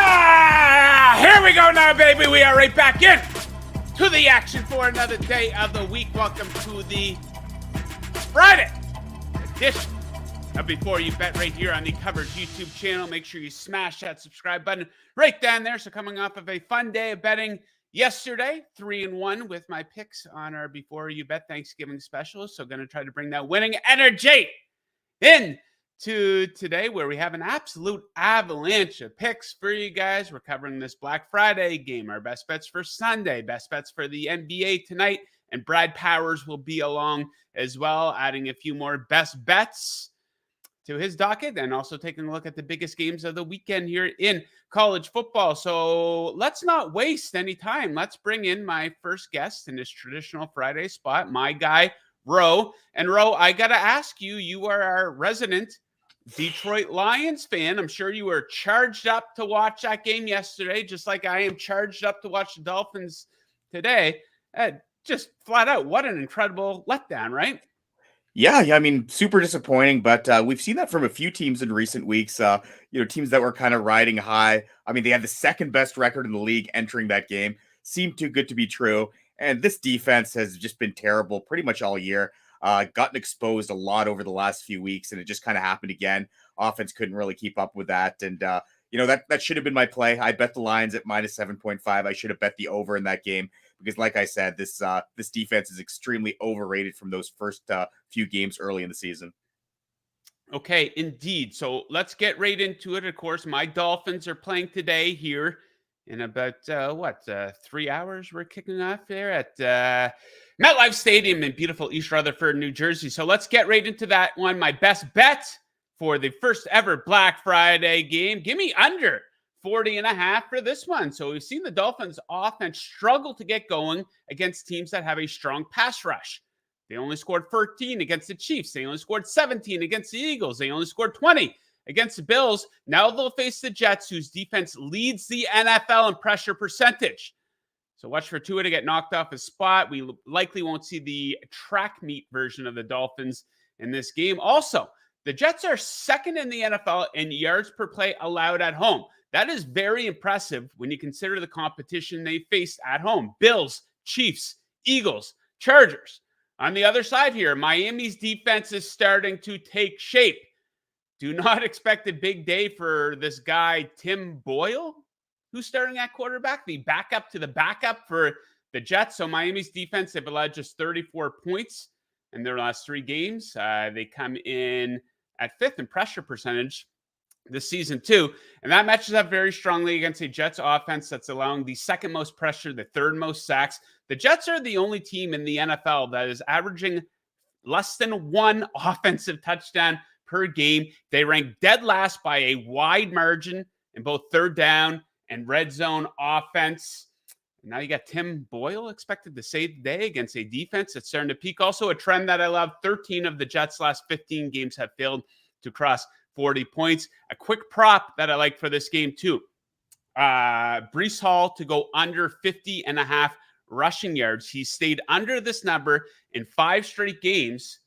Here we go now, baby. We are right back in to the action for another day of the week. Welcome to the Friday edition of Before You Bet right here on the Coverage YouTube channel. Make sure you smash that subscribe button right down there. So coming off of a fun day of betting yesterday, 3-1 with my picks on our Before You Bet Thanksgiving special. So going to try to bring that winning energy in to today, where we have an absolute avalanche of picks for you guys. We're covering this Black Friday game, our best bets for Sunday, best bets for the NBA tonight, and Brad Powers will be along as well, adding a few more best bets to his docket, and also taking a look at the biggest games of the weekend here in college football. So let's not waste any time. Let's bring in my first guest in this traditional Friday spot, my guy, Rhoit. And Rhoit, I got to ask you, you are our resident Detroit Lions fan. I'm sure you were charged up to watch that game yesterday, just like I am charged up to watch the Dolphins today. Just flat out, what an incredible letdown, right? Yeah, I mean, super disappointing, but we've seen that from a few teams in recent weeks. Teams that were kind of riding high. I mean, they had the second best record in the league entering that game. Seemed too good to be true. And this defense has just been terrible pretty much all year. Gotten exposed a lot over the last few weeks, and it just kind of happened again. Offense couldn't really keep up with that. And, that should have been my play. I bet the Lions at minus 7.5. I should have bet the over in that game because, like I said, this defense is extremely overrated from those first few games early in the season. Okay, indeed. So let's get right into it. Of course, my Dolphins are playing today here in about, 3 hours. We're kicking off there at MetLife Stadium in beautiful East Rutherford, New Jersey. So let's get right into that one. My best bet for the first ever Black Friday game. Give me under 40.5 for this one. So we've seen the Dolphins offense struggle to get going against teams that have a strong pass rush. They only scored 13 against the Chiefs. They only scored 17 against the Eagles. They only scored 20 against the Bills. Now they'll face the Jets, whose defense leads the NFL in pressure percentage. So watch for Tua to get knocked off his spot. We likely won't see the track meet version of the Dolphins in this game. Also, the Jets are second in the NFL in yards per play allowed at home. That is very impressive when you consider the competition they faced at home. Bills, Chiefs, Eagles, Chargers. On the other side here, Miami's defense is starting to take shape. Do not expect a big day for this guy, Tim Boyle, who's starting at quarterback, the backup to the backup for the Jets. So Miami's defense, they've allowed just 34 points in their last 3 games. They come in at 5th in pressure percentage this season too. And that matches up very strongly against a Jets offense that's allowing the second most pressure, the third most sacks. The Jets are the only team in the NFL that is averaging less than 1 offensive touchdown per game. They rank dead last by a wide margin in both third down and red zone offense. And now you got Tim Boyle expected to save the day against a defense that's starting to peak. Also a trend that I love. 13 of the Jets' last 15 games have failed to cross 40 points. A quick prop that I like for this game too. Breece Hall to go under 50.5 rushing yards. He stayed under this number in 5 straight games.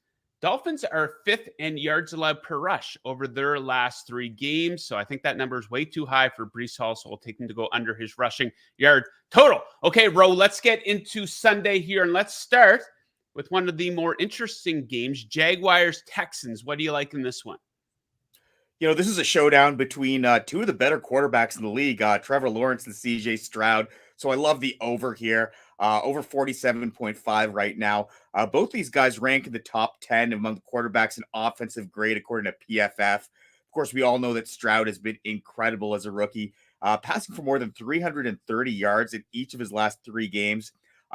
Dolphins are 5th in yards allowed per rush over their last 3 games. So I think that number is way too high for Breece Hall. So we'll take him to go under his rushing yard total. Okay, Rhoit, let's get into Sunday here. And let's start with one of the more interesting games, Jaguars-Texans. What do you like in this one? This is a showdown between 2 of the better quarterbacks in the league, Trevor Lawrence and CJ Stroud. So I love the over here, over 47.5 right now. Both these guys rank in the top 10 among the quarterbacks in offensive grade, according to PFF. Of course, we all know that Stroud has been incredible as a rookie, passing for more than 330 yards in each of his last 3 games.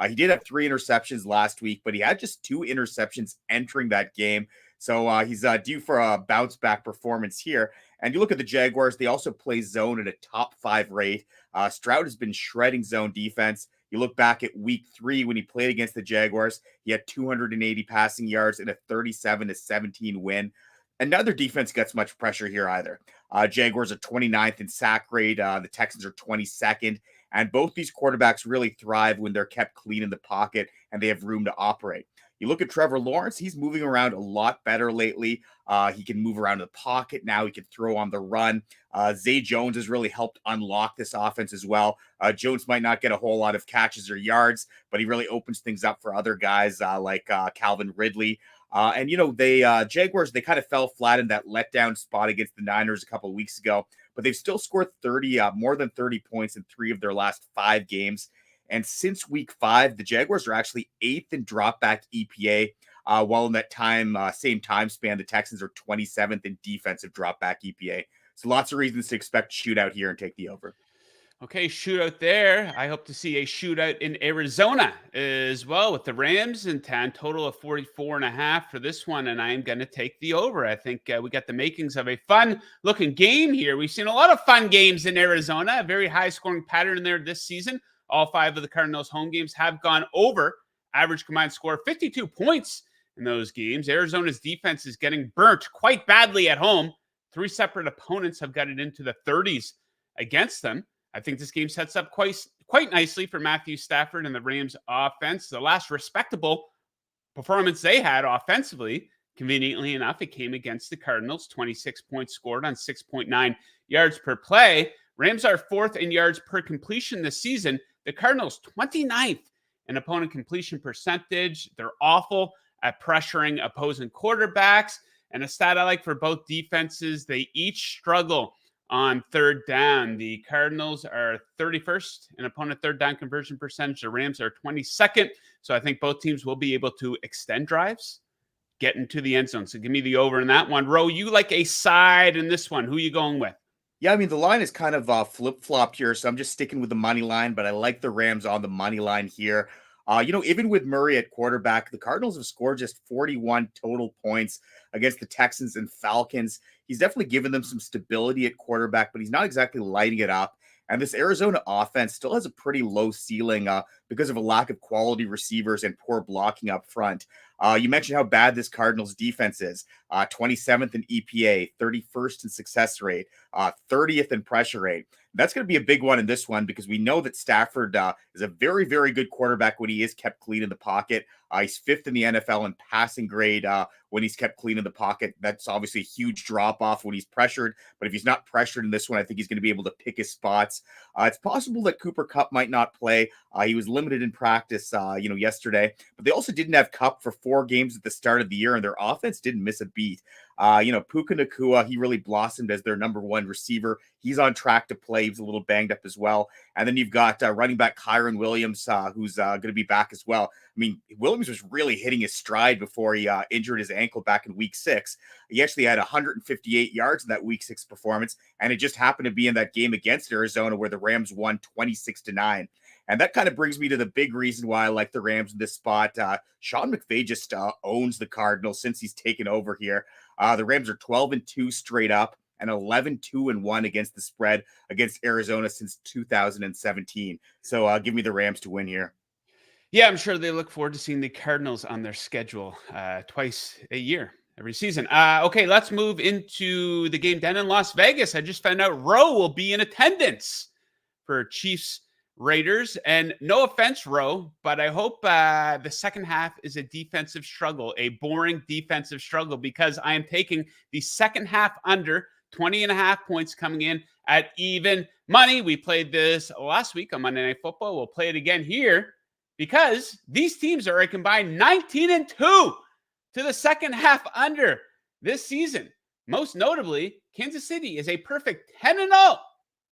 He did have 3 interceptions last week, but he had just 2 interceptions entering that game. So he's due for a bounce back performance here. And you look at the Jaguars, they also play zone at a top 5 rate. Stroud has been shredding zone defense. You look back at week 3 when he played against the Jaguars, he had 280 passing yards and a 37-17 win. And neither defense gets much pressure here either. Jaguars are 29th in sack rate. The Texans are 22nd. And both these quarterbacks really thrive when they're kept clean in the pocket and they have room to operate. You look at Trevor Lawrence, he's moving around a lot better lately. He can move around in the pocket now. He can throw on the run. Zay Jones has really helped unlock this offense as well. Jones might not get a whole lot of catches or yards, but he really opens things up for other guys like Calvin Ridley. And they Jaguars, they kind of fell flat in that letdown spot against the Niners a couple of weeks ago, but they've still scored more than 30 points in 3 of their last 5 games. And since week 5, the Jaguars are actually 8th in dropback EPA, while in that same time span, the Texans are 27th in defensive dropback EPA. So lots of reasons to expect shootout here and take the over. Okay, shootout there. I hope to see a shootout in Arizona as well with the Rams in town. Total of 44.5 for this one, and I am going to take the over. I think we got the makings of a fun-looking game here. We've seen a lot of fun games in Arizona, a very high-scoring pattern there this season. All 5 of the Cardinals' home games have gone over. Average combined score, 52 points in those games. Arizona's defense is getting burnt quite badly at home. 3 separate opponents have got it into the 30s against them. I think this game sets up quite nicely for Matthew Stafford and the Rams offense. The last respectable performance they had offensively, conveniently enough, it came against the Cardinals. 26 points scored on 6.9 yards per play. Rams are 4th in yards per completion this season. The Cardinals 29th in opponent completion percentage. They're awful at pressuring opposing quarterbacks. And a stat I like for both defenses, they each struggle on third down. The Cardinals are 31st in opponent third down conversion percentage. The Rams are 22nd. So I think both teams will be able to extend drives, get into the end zone. So give me the over in that one. Ro, you like a side in this one. Who are you going with? Yeah, I mean, the line is kind of flip-flopped here, so I'm just sticking with the money line, but I like the Rams on the money line here. Even with Murray at quarterback, the Cardinals have scored just 41 total points against the Texans and Falcons. He's definitely given them some stability at quarterback, but he's not exactly lighting it up. And this Arizona offense still has a pretty low ceiling because of a lack of quality receivers and poor blocking up front. You mentioned how bad this Cardinals defense is. 27th in EPA, 31st in success rate, 30th in pressure rate. That's going to be a big one in this one because we know that Stafford is a very, very good quarterback when he is kept clean in the pocket. He's 5th in the NFL in passing grade when he's kept clean in the pocket. That's obviously a huge drop-off when he's pressured. But if he's not pressured in this one, I think he's going to be able to pick his spots. It's possible that Cooper Kupp might not play. He was limited in practice, yesterday. But they also didn't have Kupp for 4 games at the start of the year, and their offense didn't miss a beat. Puka Nacua, he really blossomed as their number 1 receiver. He's on track to play. He's a little banged up as well. And then you've got running back Kyron Williams, who's going to be back as well. I mean, Williams was really hitting his stride before he injured his ankle back in week 6. He actually had 158 yards in that week 6 performance, and it just happened to be in that game against Arizona where the Rams won 26-9. And that kind of brings me to the big reason why I like the Rams in this spot. Sean McVay just owns the Cardinals since he's taken over here. The Rams are 12-2 straight up and 11-2-1 against the spread against Arizona since 2017. So give me the Rams to win here. Yeah, I'm sure they look forward to seeing the Cardinals on their schedule twice a year, every season. Okay, let's move into the game down in Las Vegas. I just found out Ro will be in attendance for Chiefs Raiders. And no offense, Ro, but I hope the second half is a defensive struggle, a boring defensive struggle, because I am taking the second half under 20.5 points coming in at even money. We played this last week on Monday Night Football. We'll play it again here because these teams are a combined 19-2 to the second half under this season. Most notably, Kansas City is a perfect 10-0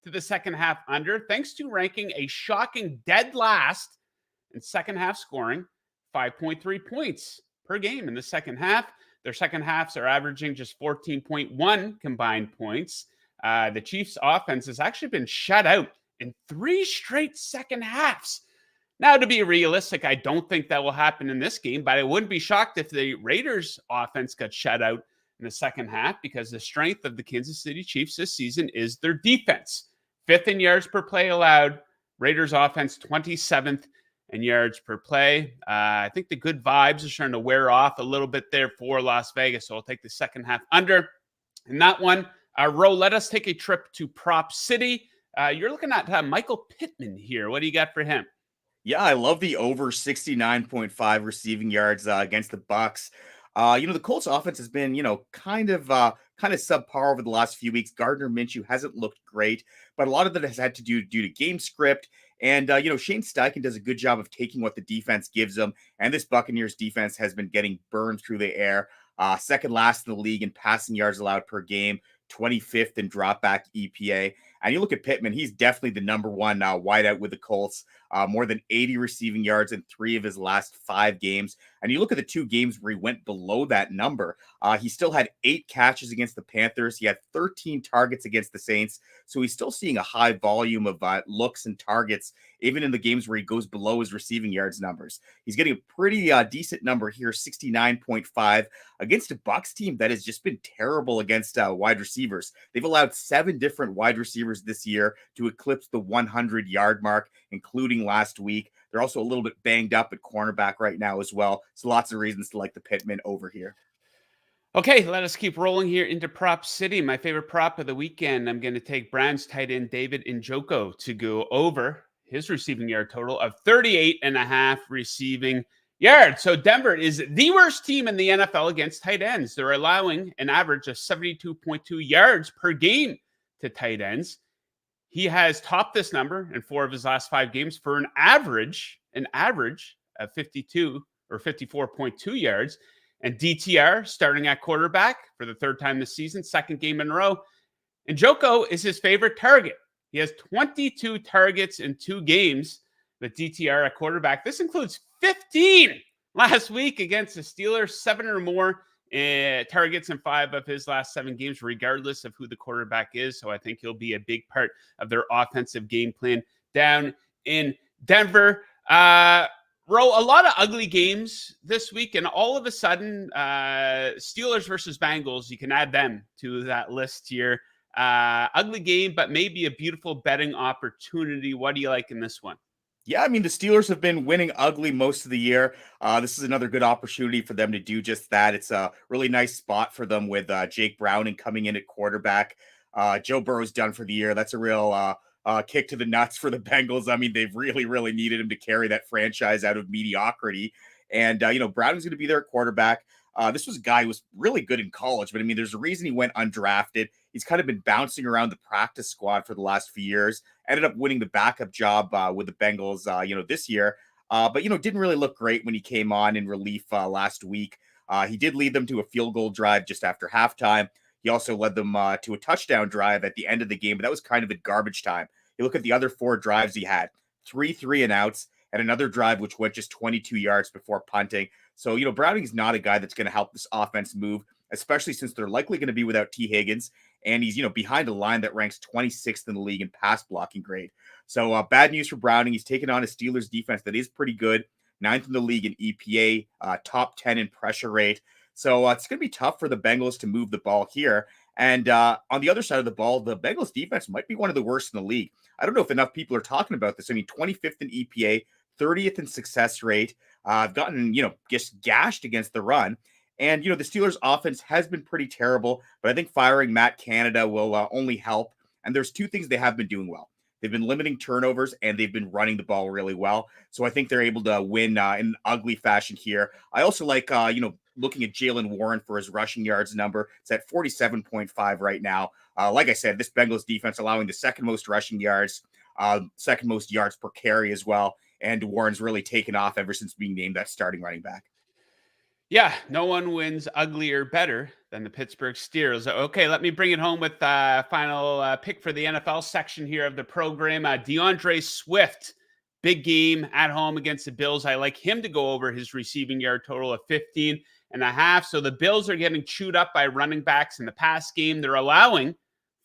to the second half under, thanks to ranking a shocking dead last in second half scoring, 5.3 points per game in the second half. Their second halves are averaging just 14.1 combined points. The Chiefs' offense has actually been shut out in 3 straight second halves. Now, to be realistic, I don't think that will happen in this game, but I wouldn't be shocked if the Raiders' offense got shut out in the second half because the strength of the Kansas City Chiefs this season is their defense. 5th in yards per play allowed. Raiders offense 27th in yards per play. I think the good vibes are starting to wear off a little bit there for Las Vegas. So I'll take the second half under. In that one, Ro, let us take a trip to Prop City. You're looking at Michael Pittman here. What do you got for him? Yeah, I love the over 69.5 receiving yards against the Bucks. The Colts offense has been, kind of subpar over the last few weeks. Gardner Minshew hasn't looked great, but a lot of that has had to do due to game script. And Shane Steichen does a good job of taking what the defense gives him. And this Buccaneers defense has been getting burned through the air. Second last in the league in passing yards allowed per game, 25th in dropback EPA. And you look at Pittman, he's definitely the number one wideout with the Colts. More than 80 receiving yards in 3 of his last 5 games. And you look at the 2 games where he went below that number. He still had 8 catches against the Panthers. He had 13 targets against the Saints. So he's still seeing a high volume of looks and targets, even in the games where he goes below his receiving yards numbers. He's getting a pretty decent number here, 69.5, against a Bucs team that has just been terrible against wide receivers. They've allowed 7 different wide receivers this year to eclipse the 100-yard mark, including last week. They're also a little bit banged up at cornerback right now as well. So lots of reasons to like the Pittman over here. Okay, let us keep rolling here into Prop City. My favorite prop of the weekend. I'm going to take Browns tight end David Njoku to go over his receiving yard total of 38.5 receiving yards. So Denver is the worst team in the NFL against tight ends. They're allowing an average of 72.2 yards per game to tight ends. He has topped this number in 4 of his last 5 games for an average of 52 or 54.2 yards. And DTR starting at quarterback for the 3rd time this season, 2nd game in a row. And Njoku is his favorite target. He has 22 targets in 2 games with DTR at quarterback. This includes 15 last week against the Steelers, 7 or more targets in 5 of his last 7 games, regardless of who the quarterback is. So I think he'll be a big part of their offensive game plan down in Denver. A lot of ugly games this week, and all of a sudden, Steelers versus Bengals, you can add them to that list here. Ugly game, but maybe a beautiful betting opportunity. What do you like in this one? Yeah, I mean, the Steelers have been winning ugly most of the year. This is another good opportunity for them to do just that. It's a really nice spot for them with Jake Browning coming in at quarterback. Joe Burrow's done for the year. That's a real kick to the nuts for the Bengals. I mean, they've really, really needed him to carry that franchise out of mediocrity. And, Browning's going to be their quarterback. This was a guy who was really good in college, but I mean, there's a reason he went undrafted. He's kind of been bouncing around the practice squad for the last few years. Ended up winning the backup job with the Bengals, this year. But didn't really look great when he came on in relief last week. He did lead them to a field goal drive just after halftime. He also led them to a touchdown drive at the end of the game, but that was kind of at garbage time. You look at the other 4 drives he had, 3 3-and-outs, and another drive which went just 22 yards before punting. So, Browning's not a guy that's going to help this offense move, especially since they're likely going to be without T. Higgins. And he's, behind a line that ranks 26th in the league in pass blocking grade. So bad news for Browning. He's taken on a Steelers defense that is pretty good, 9th in the league in EPA, top 10 in pressure rate. So it's going to be tough for the Bengals to move the ball here. And on the other side of the ball, the Bengals defense might be one of the worst in the league. I don't know if enough people are talking about this. I mean, 25th in EPA, 30th in success rate. I've gotten, just gashed against the run. And, the Steelers offense has been pretty terrible, but I think firing Matt Canada will only help. And there's 2 things they have been doing well. They've been limiting turnovers and they've been running the ball really well. So I think they're able to win in an ugly fashion here. I also like, looking at Jalen Warren for his rushing yards number. It's at 47.5 right now. Like I said, this Bengals defense allowing the 2nd most rushing yards, 2nd most yards per carry as well. And Warren's really taken off ever since being named that starting running back. Yeah, no one wins uglier better than the Pittsburgh Steelers. Okay, let me bring it home with final pick for the NFL section here of the program. DeAndre Swift, big game at home against the Bills. I like him to go over his receiving yard total of 15.5. So the Bills are getting chewed up by running backs in the pass game. They're allowing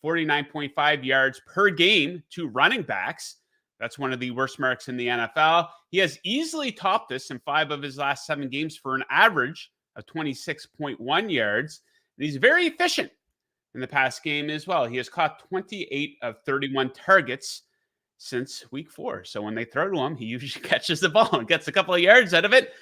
49.5 yards per game to running backs. That's one of the worst marks in the NFL. He has easily topped this in 5 of his last 7 games for an average of 26.1 yards. And he's very efficient in the pass game as well. He has caught 28 of 31 targets since week 4. So when they throw to him, he usually catches the ball and gets a couple of yards out of it.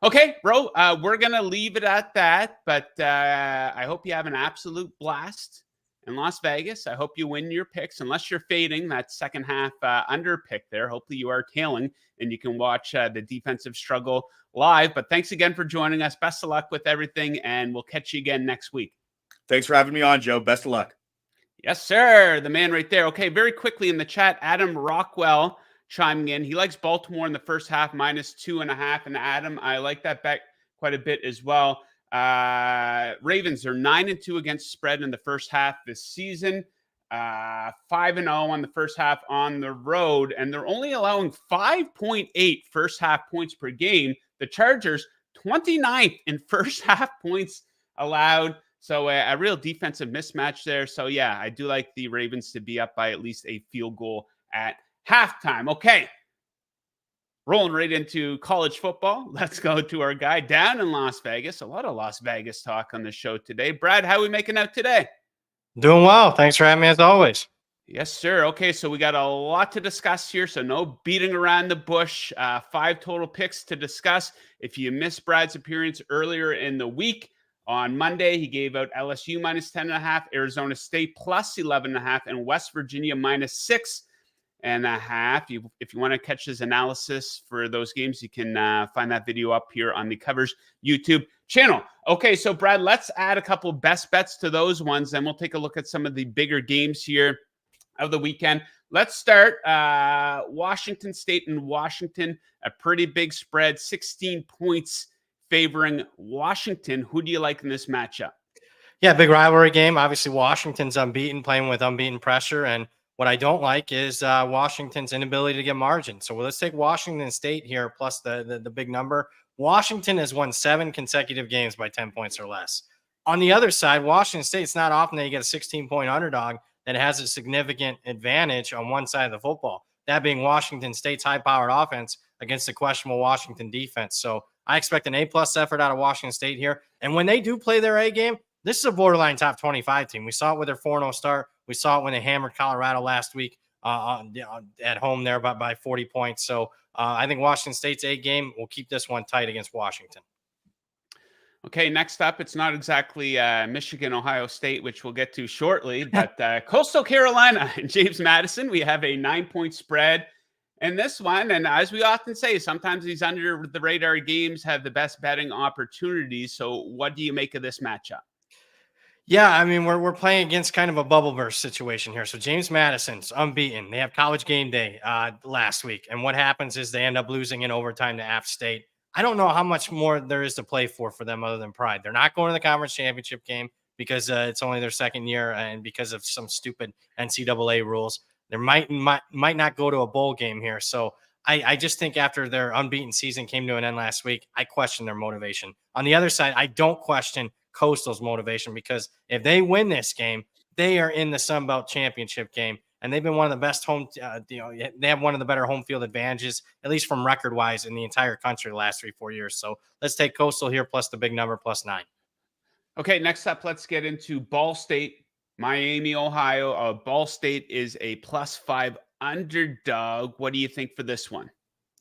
Okay, bro, we're going to leave it at that. But I hope you have an absolute blast. in Las Vegas. I hope you win your picks, unless you're fading that second half under pick there. Hopefully you are tailing and you can watch the defensive struggle live. But thanks again for joining us. Best of luck with everything, and we'll catch you again next week. Thanks for having me on, Joe. Best of luck. Yes, sir. The man right there. Okay, very quickly in the chat, Adam Rockwell chiming in. He likes Baltimore in the first half, -2.5. And Adam, I like that bet quite a bit as well. Ravens are 9-2 against spread in the first half this season. 5-0 on the first half on the road, and they're only allowing 5.8 first half points per game. The Chargers, 29th in first half points allowed. So a real defensive mismatch there. So yeah, I do like the Ravens to be up by at least a field goal at halftime. Okay. Rolling right into college football. Let's go to our guy down in Las Vegas. A lot of Las Vegas talk on the show today. Brad, how are we making out today? Doing well. Thanks for having me as always. Yes, sir. Okay, so we got a lot to discuss here. So no beating around the bush. 5 total picks to discuss. If you missed Brad's appearance earlier in the week, on Monday, he gave out LSU -10.5, Arizona State +11.5, and West Virginia -6.5. If you want to catch his analysis for those games, you can find that video up here on the Covers YouTube channel. Okay, so Brad, let's add a couple best bets to those ones, and we'll take a look at some of the bigger games here of the weekend. Let's start Washington State and Washington, a pretty big spread, 16 points favoring Washington. Who do you like in this matchup? Yeah, big rivalry game. Obviously, Washington's unbeaten, playing with unbeaten pressure. And what I don't like is Washington's inability to get margin. So let's take Washington State here, plus the big number. Washington has won 7 consecutive games by 10 points or less. On the other side, Washington State, it's not often that you get a 16-point underdog that has a significant advantage on one side of the football, that being Washington State's high-powered offense against the questionable Washington defense. So I expect an A-plus effort out of Washington State here. And when they do play their A game, this is a borderline top 25 team. We saw it with their 4-0 start. We saw it when they hammered Colorado last week at home there by 40 points. So I think Washington State's A game will keep this one tight against Washington. Okay, next up, it's not exactly Michigan, Ohio State, which we'll get to shortly, but Coastal Carolina and James Madison. We have a 9-point spread. And this one, and as we often say, sometimes these under the radar games have the best betting opportunities. So what do you make of this matchup? Yeah, I mean, we're playing against kind of a bubble burst situation here. So James Madison's unbeaten. They have College Game Day last week. And what happens is they end up losing in overtime to App State. I don't know how much more there is to play for them other than pride. They're not going to the conference championship game because it's only their second year and because of some stupid NCAA rules. They might not go to a bowl game here. So I just think after their unbeaten season came to an end last week, I question their motivation. On the other side, I don't question Coastal's motivation, because if they win this game, they are in the Sun Belt Championship game. And they've been one of the best they have one of the better home field advantages, at least from record wise, in the entire country the last 3-4 years. So let's take Coastal here, plus the big number, +9. Okay, next up, let's get into Ball State, Miami, Ohio. Ball State is a +5 underdog. What do you think for this one?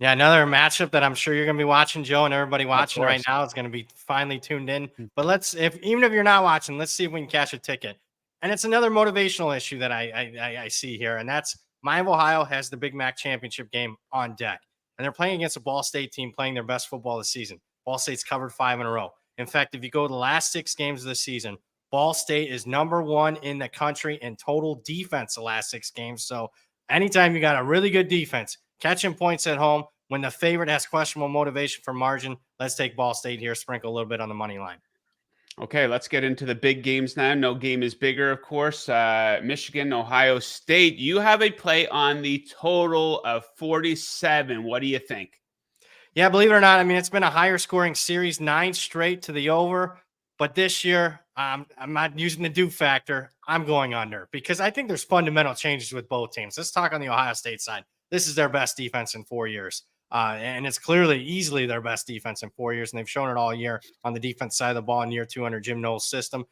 Yeah, another matchup that I'm sure you're going to be watching, Joe, and everybody watching right now is going to be finally tuned in. But even if you're not watching, let's see if we can cash a ticket. And it's another motivational issue that I see here, and that's Miami, Ohio has the Big Mac championship game on deck, and they're playing against a Ball State team playing their best football this season. Ball State's covered 5 in a row. In fact, if you go to the last 6 games of the season, Ball State is number 1 in the country in total defense the last 6 games. So anytime you got a really good defense, catching points at home, when the favorite has questionable motivation for margin, let's take Ball State here, sprinkle a little bit on the money line. Okay, let's get into the big games now. No game is bigger, of course. Michigan, Ohio State. You have a play on the total of 47. What do you think? Yeah, believe it or not, I mean, it's been a higher scoring series, 9 straight to the over. But this year, I'm not using the do factor. I'm going under, because I think there's fundamental changes with both teams. Let's talk on the Ohio State side. This is their best defense in 4 years. And it's clearly easily their best defense in 4 years. And they've shown it all year on the defense side of the ball in year 2 under Jim Knowles' system.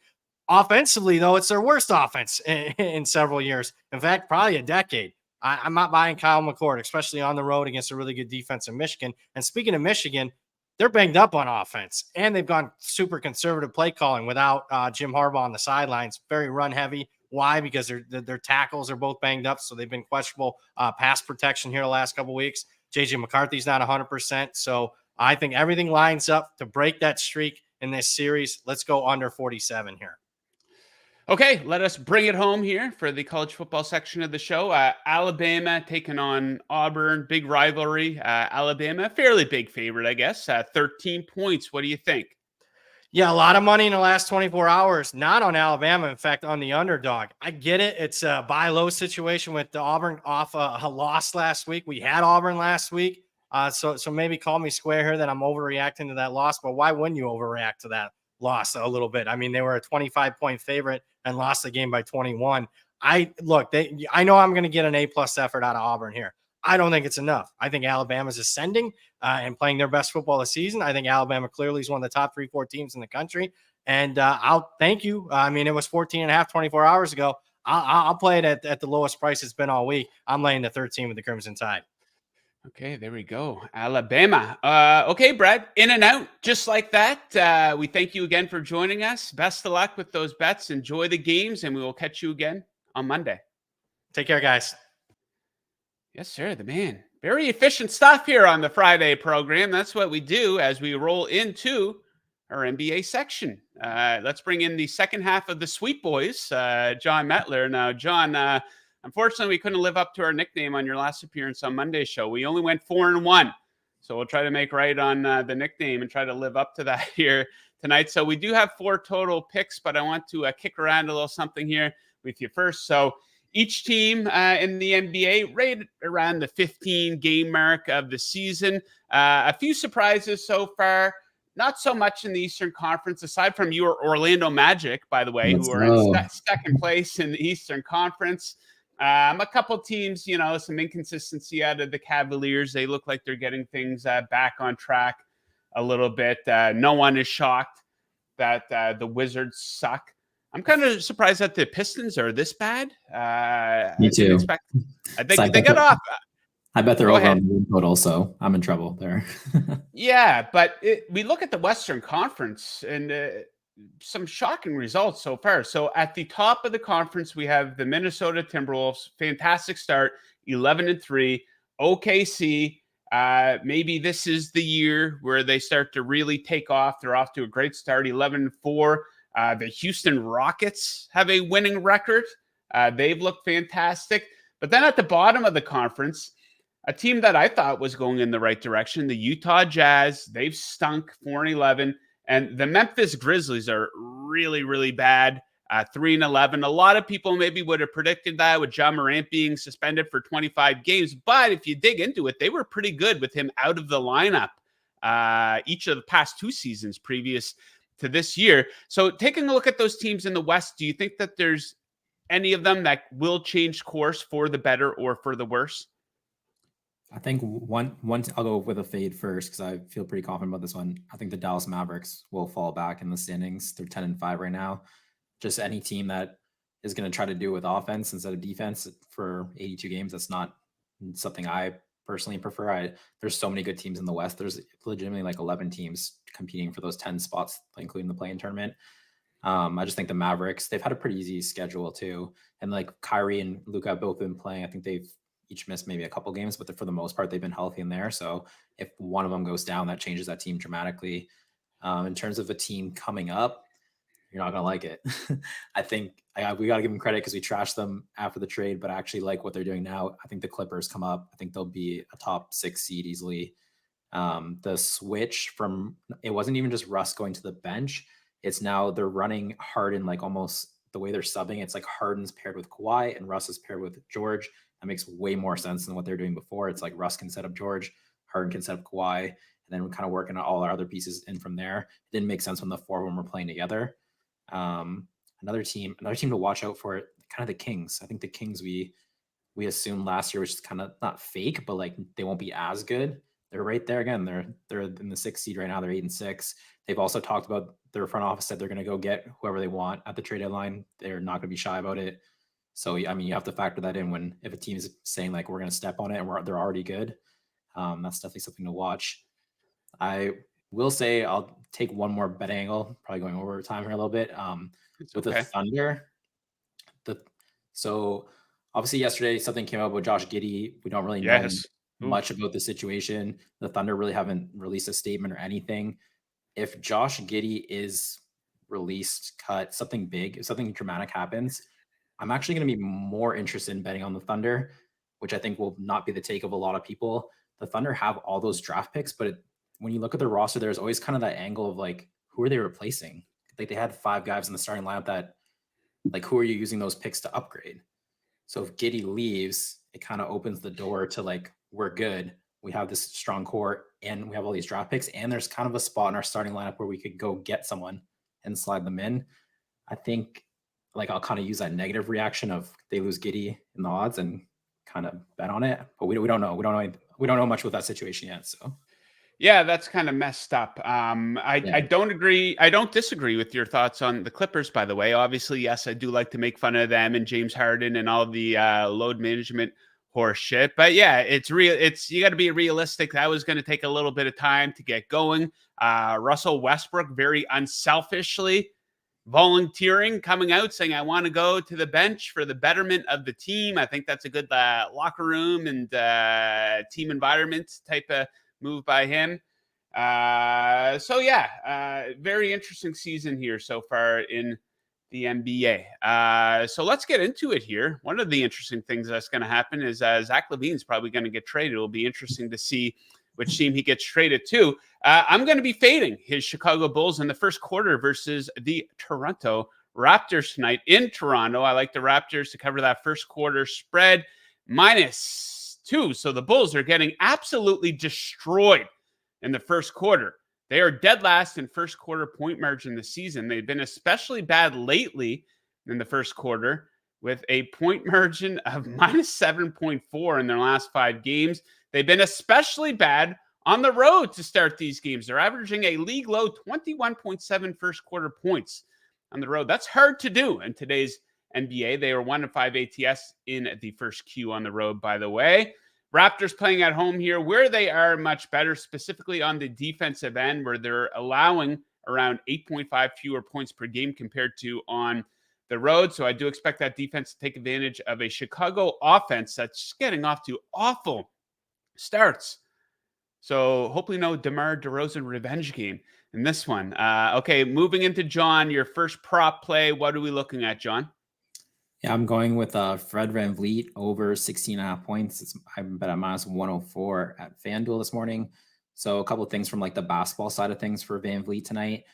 Offensively, though, it's their worst offense in several years. In fact, probably a decade. I'm not buying Kyle McCord, especially on the road against a really good defense in Michigan. And speaking of Michigan, they're banged up on offense, and they've gone super conservative play calling without Jim Harbaugh on the sidelines. Very run heavy. Why? Because their tackles are both banged up, so they've been questionable pass protection here the last couple of weeks. JJ McCarthy's not 100%, so I think everything lines up to break that streak in this series. Let's go under 47 here. Okay, let us bring it home here for the college football section of the show. Alabama taking on Auburn, big rivalry. Alabama, fairly big favorite, I guess. 13 points. What do you think? Yeah, a lot of money in the last 24 hours, not on Alabama. In fact, on the underdog. I get it. It's a buy low situation with the Auburn off a loss last week. We had Auburn last week. So maybe call me square here that I'm overreacting to that loss. But why wouldn't you overreact to that loss a little bit? I mean, they were a 25-point favorite and lost the game by 21. I know I'm going to get an A+ effort out of Auburn here. I don't think it's enough. I think Alabama's ascending and playing their best football this season. I think Alabama clearly is one of the top 3-4 teams in the country. And I'll thank you. I mean, it was 14.5 24 hours ago. I'll play it at the lowest price it's been all week. I'm laying the 13 with the Crimson Tide. Okay, there we go. Alabama. Okay, Brad, in and out just like that. We thank you again for joining us. Best of luck with those bets. Enjoy the games, and we will catch you again on Monday. Take care, guys. Yes, sir. The man. Very efficient stuff here on the Friday program. That's what we do as we roll into our NBA section. Let's bring in the second half of the Sweet Boys, Jon Metler. Now, Jon, unfortunately, we couldn't live up to our nickname on your last appearance on Monday's show. We only went 4-1. So we'll try to make right on the nickname and try to live up to that here tonight. So we do have 4 total picks, but I want to kick around a little something here with you first. So each team in the NBA right around the 15-game mark of the season. A few surprises so far. Not so much in the Eastern Conference, aside from your Orlando Magic, by the way, who are in second place in the Eastern Conference. A couple teams, some inconsistency out of the Cavaliers. They look like they're getting things back on track a little bit. No one is shocked that the Wizards suck. I'm kind of surprised that the Pistons are this bad. Me too. I think they got off. I bet they're over on the total, so I'm in trouble there. Yeah, but we look at the Western Conference and some shocking results so far. So at the top of the conference, we have the Minnesota Timberwolves. Fantastic start, 11-3. OKC, maybe this is the year where they start to really take off. They're off to a great start, 11-4. The Houston Rockets have a winning record. They've looked fantastic. But then at the bottom of the conference, a team that I thought was going in the right direction, the Utah Jazz, they've stunk 4-11. And the Memphis Grizzlies are really, really bad, 3-11. A lot of people maybe would have predicted that with Ja Morant being suspended for 25 games. But if you dig into it, they were pretty good with him out of the lineup each of the past 2 seasons previous to this year. So taking a look at those teams in the West, do you think that there's any of them that will change course for the better or for the worse? I think one I'll go with a fade first because I feel pretty confident about this one. I think the Dallas Mavericks will fall back in the standings. They're 10-5 right now. Just any team that is going to try to do with offense instead of defense for 82 games, that's not something I personally prefer. There's so many good teams in the West. There's legitimately like 11 teams competing for those 10 spots, including the play-in tournament. I just think the Mavericks, they've had a pretty easy schedule too. And like Kyrie and Luka have both been playing. I think they've each missed maybe a couple games, but for the most part, they've been healthy in there. So if one of them goes down, that changes that team dramatically. In terms of a team coming up, you're not going to like it. I think we got to give them credit because we trashed them after the trade, but I actually like what they're doing now. I think the Clippers come up. I think they'll be a top 6 seed easily. The switch from, it wasn't even just Russ going to the bench. It's now they're running Harden, like almost the way they're subbing. It's like Harden's paired with Kawhi and Russ is paired with George. That makes way more sense than what they're doing before. It's like Russ can set up George, Harden can set up Kawhi, and then we're kind of working on all our other pieces in from there. It didn't make sense when the 4 of them were playing together. Another team to watch out for, kind of the Kings. I think the Kings we assumed last year was just kind of not fake, but like they won't be as good. They're right there again. They're in the 6th seed right now. They're 8-6. They've also talked about their front office said they're going to go get whoever they want at the trade deadline. They're not going to be shy about it. So, I mean, you have to factor that in if a team is saying like, we're going to step on it and they're already good. That's definitely something to watch. I will say I'll take one more bet angle, probably going over time here a little bit. With the Thunder, So obviously yesterday something came up with Josh Giddey. We don't really know Yes. much about the situation. The Thunder really haven't released a statement or anything. If Josh Giddey is released, cut, something big, if something dramatic happens, I'm actually going to be more interested in betting on the Thunder, which I think will not be the take of a lot of people. The Thunder have all those draft picks, but when you look at the roster, there's always kind of that angle of like, who are they replacing? Like they had 5 guys in the starting lineup that, like, who are you using those picks to upgrade? So if Giddey leaves, it kind of opens the door to like, we're good. We have this strong core and we have all these draft picks, and there's kind of a spot in our starting lineup where we could go get someone and slide them in. I think like I'll kind of use that negative reaction of they lose Giddey in the odds and kind of bet on it, but we don't know. We don't know much with that situation yet. So Yeah, that's kind of messed up. I don't agree. I don't disagree with your thoughts on the Clippers, by the way. Obviously, yes, I do like to make fun of them and James Harden and all the load management horse shit. But yeah, it's real. You got to be realistic. That was going to take a little bit of time to get going. Russell Westbrook very unselfishly volunteering, coming out saying, I want to go to the bench for the betterment of the team. I think that's a good locker room and team environment type of move by him. So yeah, very interesting season here so far in the NBA. So let's get into it here. One of the interesting things that's going to happen is Zach LaVine's probably going to get traded. It'll be interesting to see which team he gets traded to. I'm going to be fading his Chicago Bulls in the first quarter versus the Toronto Raptors tonight in Toronto. I like the Raptors to cover that first quarter spread -2. So the Bulls are getting absolutely destroyed in the first quarter. They are dead last in first quarter point margin this season. They've been especially bad lately in the first quarter with a point margin of -7.4 in their last 5 games. They've been especially bad on the road to start these games. They're averaging a league low 21.7 first quarter points on the road. That's hard to do in today's NBA. They are 1-5 ATS in the first Q on the road, by the way. Raptors playing at home here, where they are much better, specifically on the defensive end, where they're allowing around 8.5 fewer points per game compared to on the road. So I do expect that defense to take advantage of a Chicago offense that's just getting off to awful starts. So hopefully no DeMar DeRozan revenge game in this one. Okay, moving into John, your first prop play. What are we looking at, John? yeah, I'm going with Fred VanVleet over 16.5 points. I'm bet at -104 at FanDuel this morning. So a couple of things from like the basketball side of things for VanVleet tonight.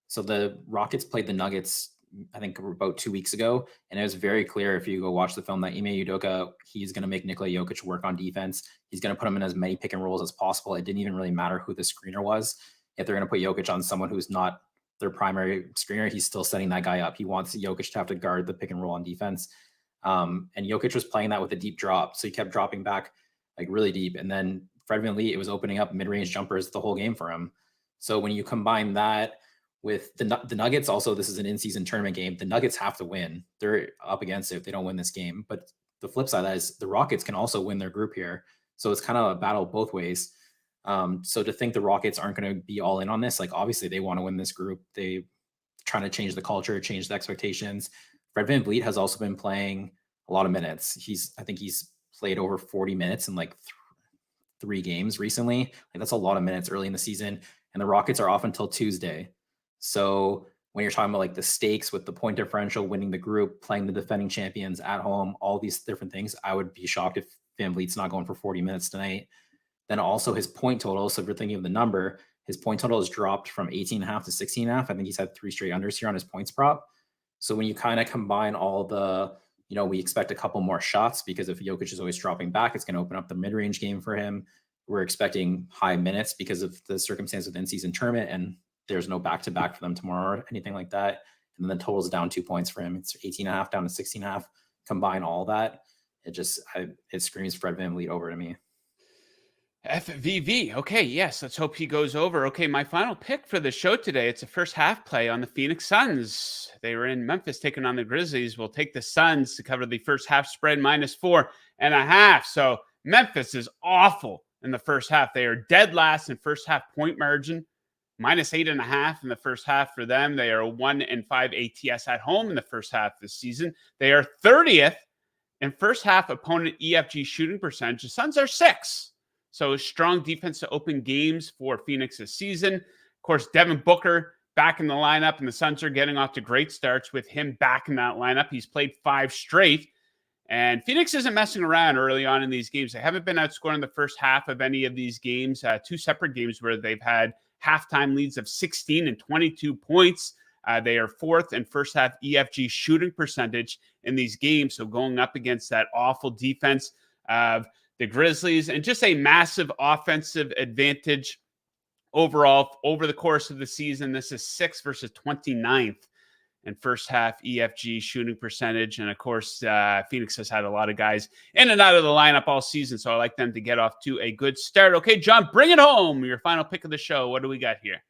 So the Rockets played the Nuggets, I think about 2 weeks ago, and it was very clear if you go watch the film that Ime Udoka, he's going to make Nikola Jokic work on defense. He's going to put him in as many pick and rolls as possible. It didn't even really matter who the screener was. If they're going to put Jokic on someone who's not their primary screener, he's still setting that guy up. He wants Jokic to have to guard the pick and roll on defense. And Jokic was playing that with a deep drop. So he kept dropping back like really deep. And then Fred VanVleet, it was opening up mid-range jumpers the whole game for him. So when you combine that with the Nuggets, also, this is an in-season tournament game. The Nuggets have to win. They're up against it if they don't win this game. But the flip side of that is the Rockets can also win their group here. So it's kind of a battle both ways. So to think the Rockets aren't going to be all in on this, like obviously they want to win this group. They trying to change the culture, change the expectations. Fred VanVleet has also been playing a lot of minutes. I think he's played over 40 minutes in like 3 games recently. Like that's a lot of minutes early in the season. And the Rockets are off until Tuesday. So when you're talking about like the stakes with the point differential, winning the group, playing the defending champions at home, all these different things, I would be shocked if VanVleet's not going for 40 minutes tonight. Then also his point total. So if you're thinking of the number, his point total has dropped from 18.5 to 16.5. I think he's had 3 straight unders here on his points prop. So when you kind of combine all the, we expect a couple more shots because if Jokic is always dropping back, it's going to open up the mid-range game for him. We're expecting high minutes because of the circumstance of the in-season tournament, and there's no back-to-back for them tomorrow or anything like that. And then the total's down 2 points for him. It's 18.5 down to 16.5. Combine all that, it screams Fred VanVleet over to me. FVV. Okay, yes, let's hope he goes over. Okay, my final pick for the show today, it's a first half play on the Phoenix Suns. They were in Memphis taking on the Grizzlies. We'll take the Suns to cover the first half spread -4.5. So Memphis is awful in the first half. They are dead last in first half point margin, -8.5 in the first half for them. They are 1-5 ATS at home in the first half this season. They are 30th And first half opponent EFG shooting percentage, the Suns are 6th. So strong defense to open games for Phoenix this season. Of course, Devin Booker back in the lineup, and the Suns are getting off to great starts with him back in that lineup. He's played 5 straight. And Phoenix isn't messing around early on in these games. They haven't been outscored in the first half of any of these games. 2 separate games where they've had halftime leads of 16 and 22 points. They are 4th in first half EFG shooting percentage in these games. So going up against that awful defense of the Grizzlies, and just a massive offensive advantage overall over the course of the season. This is 6th versus 29th. And first half EFG shooting percentage. And of course, Phoenix has had a lot of guys in and out of the lineup all season. So I like them to get off to a good start. Okay, John, bring it home. Your final pick of the show. What do we got here?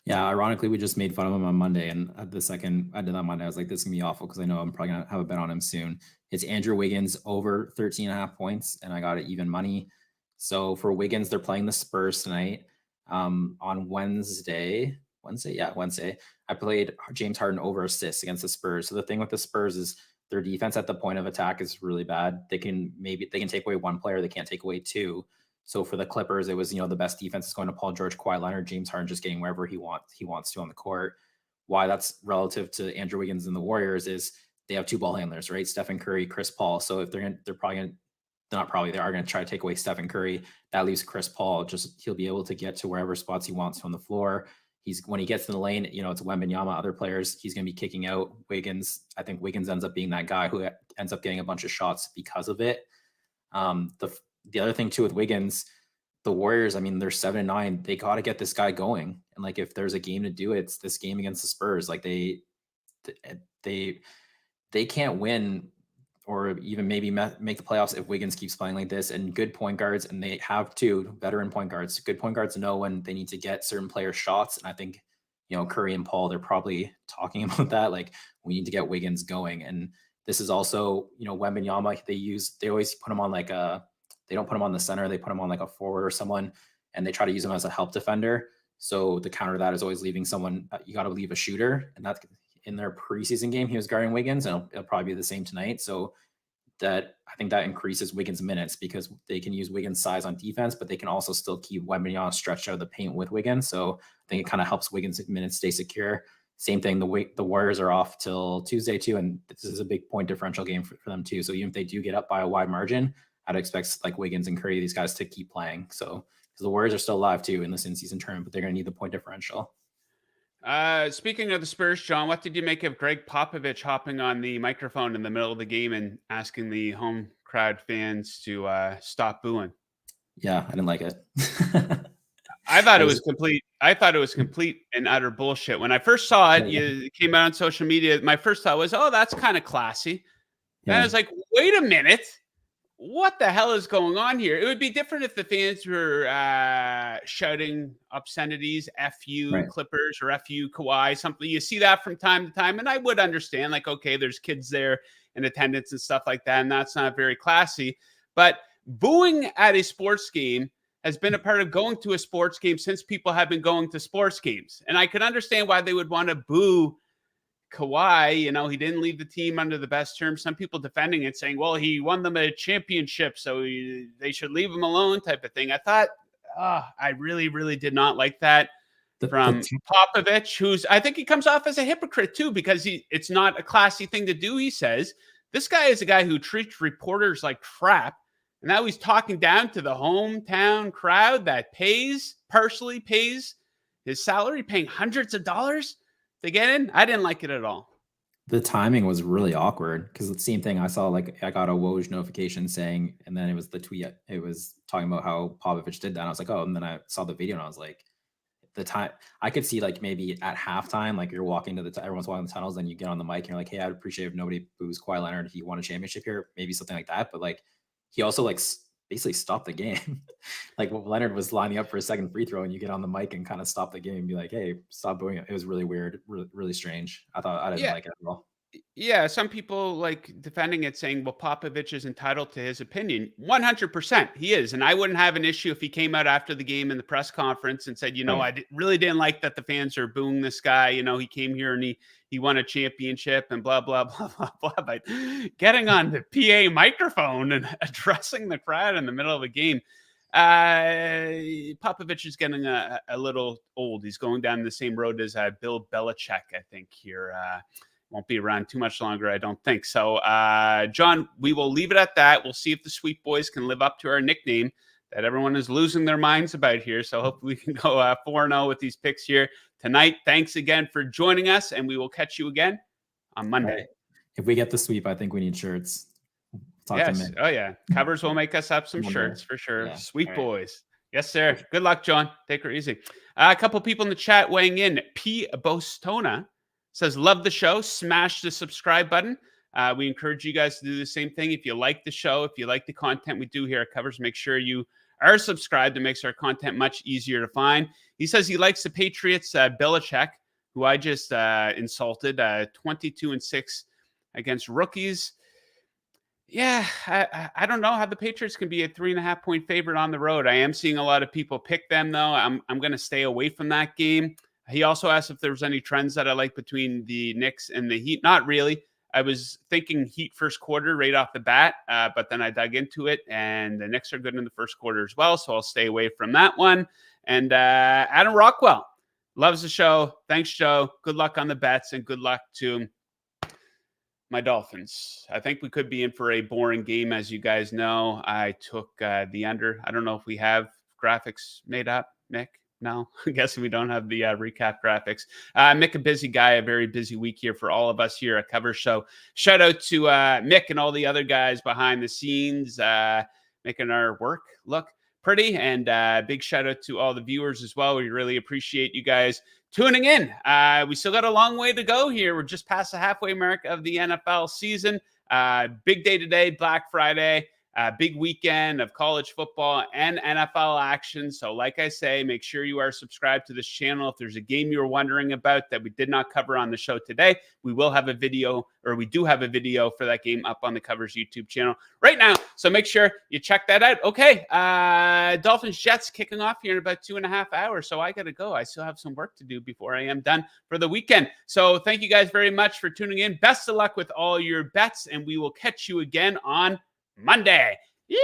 Yeah, ironically, we just made fun of him on Monday. And the second I did that on Monday, I was like, this is going to be awful because I know I'm probably going to have a bet on him soon. It's Andrew Wiggins over 13.5 points. And I got it even money. So for Wiggins, they're playing the Spurs tonight on Wednesday. I played James Harden over assists against the Spurs. So the thing with the Spurs is their defense at the point of attack is really bad. They can take away 1 player. They can't take away 2. So for the Clippers, it was, the best defense is going to Paul George, Kawhi Leonard, James Harden just getting wherever he wants to on the court. Why that's relative to Andrew Wiggins and the Warriors is they have 2 ball handlers, right? Stephen Curry, Chris Paul. So if they are going to try to take away Stephen Curry. That leaves Chris Paul. He'll be able to get to wherever spots he wants on the floor. When he gets in the lane, it's Wembanyama, other players, he's going to be kicking out Wiggins. I think Wiggins ends up being that guy who ends up getting a bunch of shots because of it. The other thing too with Wiggins, the Warriors, I mean, they're 7-9. They got to get this guy going. And like, if there's a game to do it, it's this game against the Spurs. Like they can't win or even maybe make the playoffs if Wiggins keeps playing like this. And good point guards, and they have 2 veteran point guards. Good point guards know when they need to get certain players shots. And I think, Curry and Paul, they're probably talking about that. Like, we need to get Wiggins going. And this is also, Wembanyama, they always put him on they don't put him on the center. They put him on like a forward or someone, and they try to use him as a help defender. So the counter to that is always leaving someone, you got to leave a shooter. And that's in their preseason game, he was guarding Wiggins, and it'll probably be the same tonight. So I think that increases Wiggins' minutes because they can use Wiggins' size on defense, but they can also still keep Wembanyama stretched out of the paint with Wiggins. So I think it kind of helps Wiggins' minutes stay secure. Same thing, the Warriors are off till Tuesday too, and this is a big point differential game for them too. So even if they do get up by a wide margin, I'd expect like Wiggins and Curry, these guys to keep playing. So because the Warriors are still alive too in this in-season tournament, but they're going to need the point differential. Speaking of the Spurs, John, what did you make of Greg Popovich hopping on the microphone in the middle of the game and asking the home crowd fans to stop booing? Yeah, I didn't like it. I thought it was complete and utter bullshit. When I first saw it, it came out on social media. My first thought was, oh, that's kind of classy. And I was like, wait a minute. What the hell is going on here? It would be different if the fans were shouting obscenities, F you Clippers or F you Kawhi, something. You see that from time to time. And I would understand, like, okay, there's kids there in attendance and stuff like that. And that's not very classy. But booing at a sports game has been a part of going to a sports game since people have been going to sports games. And I could understand why they would want to boo Kawhi. He didn't leave the team under the best terms. Some people defending it, saying, well, he won them a championship, so they should leave him alone type of thing. I thought, I really, really did not like that from Popovich, I think he comes off as a hypocrite too, because it's not a classy thing to do. He says, this guy is a guy who treats reporters like crap. And now he's talking down to the hometown crowd that partially pays his salary, paying hundreds of dollars to get in. I didn't like it at all. The timing was really awkward because the same thing I saw, like I got a Woj notification saying, and then it was the tweet. It was talking about how Popovich did that. And I was like, oh, and then I saw the video and I was like, the time I could see like maybe at halftime, like you're walking to everyone's walking the tunnels, and you get on the mic and you're like, hey, I'd appreciate if nobody boos Kawhi Leonard. He won a championship here, maybe something like that. But like, he also like basically stopped the game. Like Leonard was lining up for a second free throw, and you get on the mic and kind of stop the game and be like, hey, stop booing it. It was really weird, really strange. I didn't like it at all. Yeah, some people like defending it, saying, well, Popovich is entitled to his opinion. 100% he is. And I wouldn't have an issue if he came out after the game in the press conference and said, I really didn't like that the fans are booing this guy. He came here and he won a championship and blah, blah, blah, blah, blah. But getting on the PA microphone and addressing the crowd in the middle of a game, Popovich is getting a little old. He's going down the same road as Bill Belichick, I think, here. Won't be around too much longer, I don't think. So, John, we will leave it at that. We'll see if the Sweet Boys can live up to our nickname that everyone is losing their minds about here. So hopefully we can go 4-0 with these picks here tonight. Thanks again for joining us, and we will catch you again on Monday. Right. If we get the sweep, I think we need shirts. Yes. Oh, yeah. Covers will make us up some shirts for sure. Yeah. Sweet Boys. Yes, sir. Good luck, John. Take her easy. A couple people in the chat weighing in. P. Bostona says, love the show. Smash the subscribe button. We encourage you guys to do the same thing. If you like the show, if you like the content we do here at Covers, make sure you are subscribed. It makes our content much easier to find. He says he likes the Patriots, Belichick, who I just insulted, 22-6 against rookies. Yeah, I don't know how the Patriots can be a 3.5-point favorite on the road. I am seeing a lot of people pick them, though. I'm going to stay away from that game. He also asked if there was any trends that I like between the Knicks and the Heat. Not really. I was thinking Heat first quarter right off the bat, but then I dug into it, and the Knicks are good in the first quarter as well, so I'll stay away from that one. And Adam Rockwell loves the show. Thanks, Joe. Good luck on the bets, and good luck to my Dolphins. I think we could be in for a boring game, as you guys know. I took the under. I don't know if we have graphics made up, Mick. No, I guess we don't have the recap graphics. Mick, a busy guy, a very busy week here for all of us here at Cover Show. Shout out to Mick and all the other guys behind the scenes, making our work look pretty. And big shout out to all the viewers as well. We really appreciate you guys tuning in. We still got a long way to go here. We're just past the halfway mark of the NFL season. Big day today, Black Friday. Big weekend of college football and NFL action. So like I say, make sure you are subscribed to this channel. If there's a game you're wondering about that we did not cover on the show today, we will have a video, or we do have a video for that game up on the Covers YouTube channel right now. So make sure you check that out. Okay. Dolphins Jets kicking off here in about 2.5 hours. So I got to go. I still have some work to do before I am done for the weekend. So thank you guys very much for tuning in. Best of luck with all your bets, and we will catch you again on Monday. Yeah!